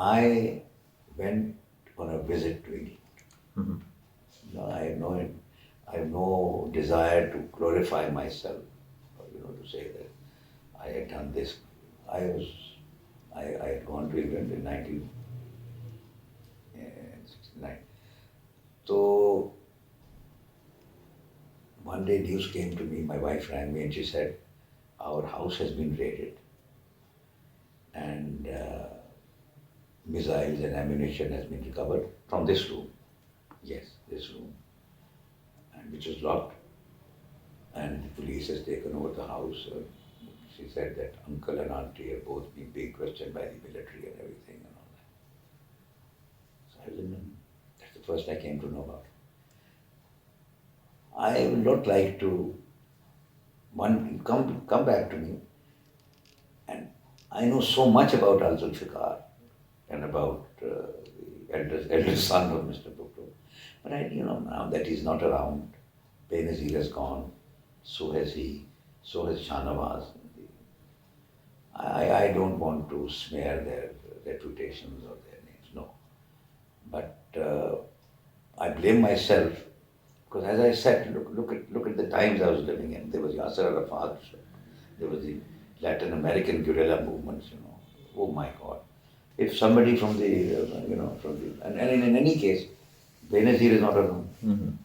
I went on a visit to England. Mm-hmm. No, I have no desire to glorify myself, or, to say that I had done this. I was, I had gone to England in 1969. So one day news came to me, my wife rang me and she said, our house has been raided and missiles and ammunition has been recovered from this room. Yes, this room, and which was locked, and the police has taken over the house. She said that uncle and auntie are both being questioned by the military and everything and all that. So I was that's the first I came to know about. I would not like to come back to me, and I know so much about Al-Zulfiqar and about the eldest son of Mr. Bhutto. But now that he's not around, Benazir has gone, so has he, so has Shahnawaz. I don't want to smear their reputations or their names, no. But I blame myself because, as I said, look at the times I was living in. There was Yasser Arafat, there was the Latin American guerrilla movements. Oh my God! If somebody from the, and in any case, Benazir is not around, Mm-hmm.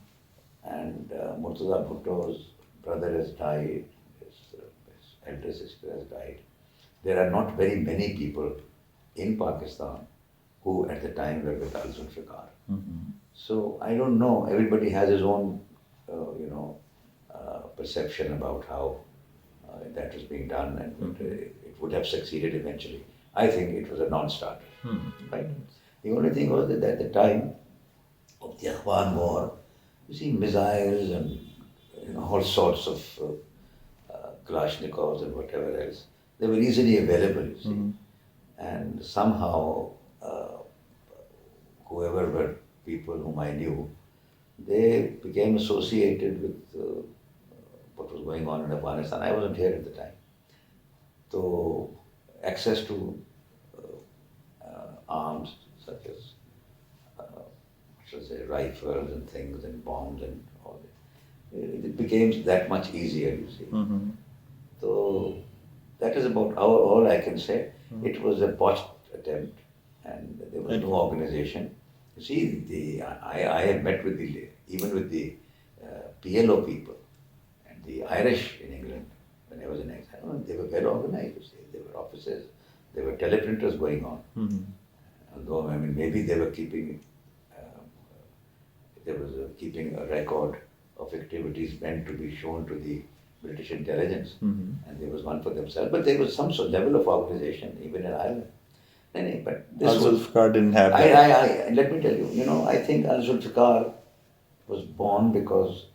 and Murtaza Bhutto's brother has died, his elder sister has died. There are not very many people in Pakistan who at the time were with Al-Zulfiqar. Mm-hmm. So I don't know, everybody has his own, perception about how that was being done and it would have succeeded eventually. I think it was a non-starter, Mm-hmm. right? The only thing was that at the time of the Afghan war, you see missiles and all sorts of Kalashnikovs and whatever else, they were easily available, you see. Mm-hmm. And somehow, whoever were people whom I knew, they became associated with what was going on in Afghanistan. I wasn't here at the time. So, access to arms such as, rifles and things and bombs and all that, it became that much easier, you see. Mm-hmm. So, that is about all I can say. Mm-hmm. It was a botched attempt and there was no organization. You see, I had met with even with the PLO people and the Irish in England when I was in exile. They were well organized, you see. There were offices, there were teleprinters going on. Mm-hmm. Although, maybe they were keeping, keeping a record of activities meant to be shown to the British intelligence, Mm-hmm. and there was one for themselves. But there was some sort of level of organization even in Ireland. But this was, Al-Zulfiqar didn't have that. let me tell you, I think Al-Zulfiqar was born because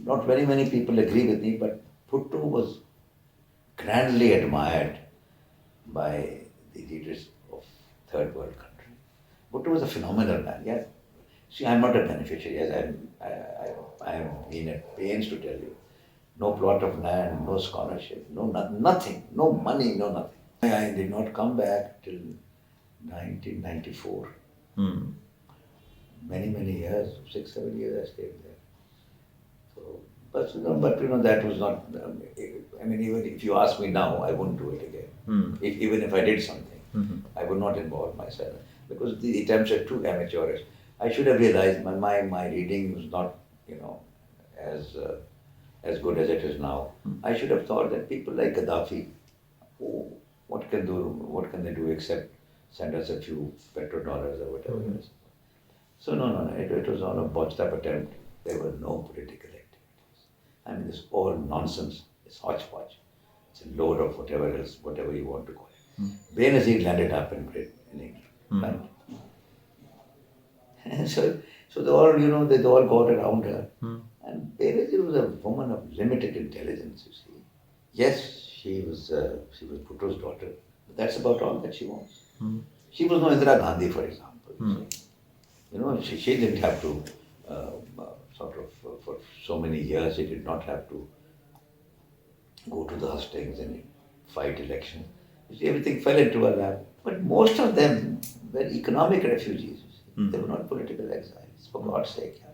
not very many people agree with me, but Bhutto was grandly admired by the leaders of third world countries. Bhutto was a phenomenal man, yeah. See, I'm not a beneficiary, yes, I am been at pains to tell you. No plot of land, no scholarship, nothing, no money, no nothing. I did not come back till 1994. Mm. Many years, 6-7 years I stayed there. So, but that was not. Even if you ask me now, I wouldn't do it again. Mm. Even if I did something, Mm-hmm. I would not involve myself because the attempts are too amateurish. I should have realized my reading was not, as good as it is now. I should have thought that people like Gaddafi, what can they do except send us a few petrodollars or whatever it is. So no, it was all a botched up attempt. There were no political activities. This all nonsense, it's hodgepodge. It's a load of whatever else, whatever you want to call it. Benazir landed up in England, right? And so they all got around her. And Benazir was a woman of limited intelligence, you see. Yes, she was Bhutto's daughter, but that's about all that she was. She was no Indira Gandhi, for example. She didn't have to, for so many years, she did not have to go to the hustings and fight elections. You see, everything fell into her lap. But most of them were economic refugees. They were not political exiles, for God's sake. Yeah.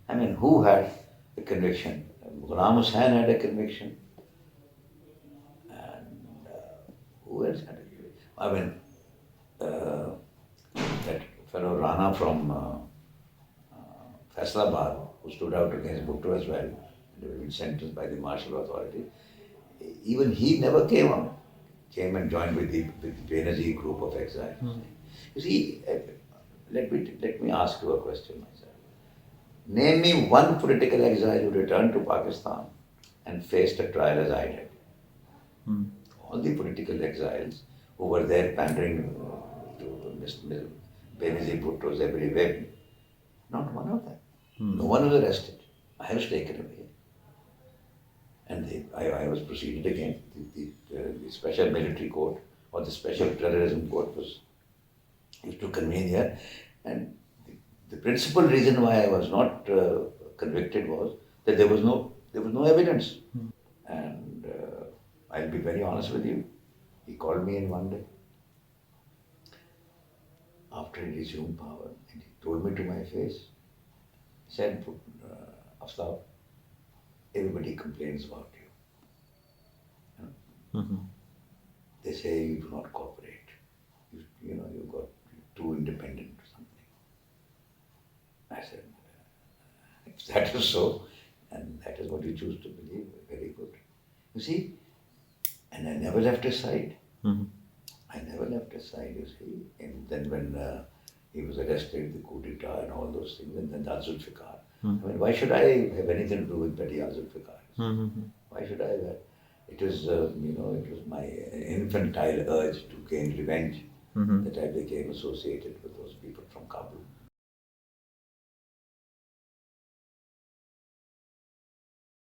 I mean, who had a conviction? Ghulam Hussain had a conviction. And who else had a conviction? I mean, that fellow Rana from Faisalabad, who stood out against Bhutto as well, and been sentenced by the martial authority, even he never came and joined with the Benazir group of exiles. You see, let me ask you a question myself. Name me one political exile who returned to Pakistan and faced a trial as I did. All the political exiles who were there pandering to Mr. Benazir Bhutto's every whim, not one of them. No one was arrested. I was taken away. And I was proceeded against. The special military court or the special terrorism court was used to convene here. And the principal reason why I was not convicted was that there was no evidence. And I'll be very honest with you. He called me in one day after he resumed power, and he told me to my face. He said, Aftab, everybody complains about you. They say you do not cooperate. You got too independent or something. I said, if that is so, and that is what you choose to believe, very good. You see, and I never left his side. I never left his side, you see. And then when he was arrested, the coup d'etat and all those things, and then the Al-Zulfiqar. I mean, why should I have anything to do with petty Al-Zulfiqar? Why should I have that? It was, it was my infantile urge to gain revenge that I became associated with those people from Kabul.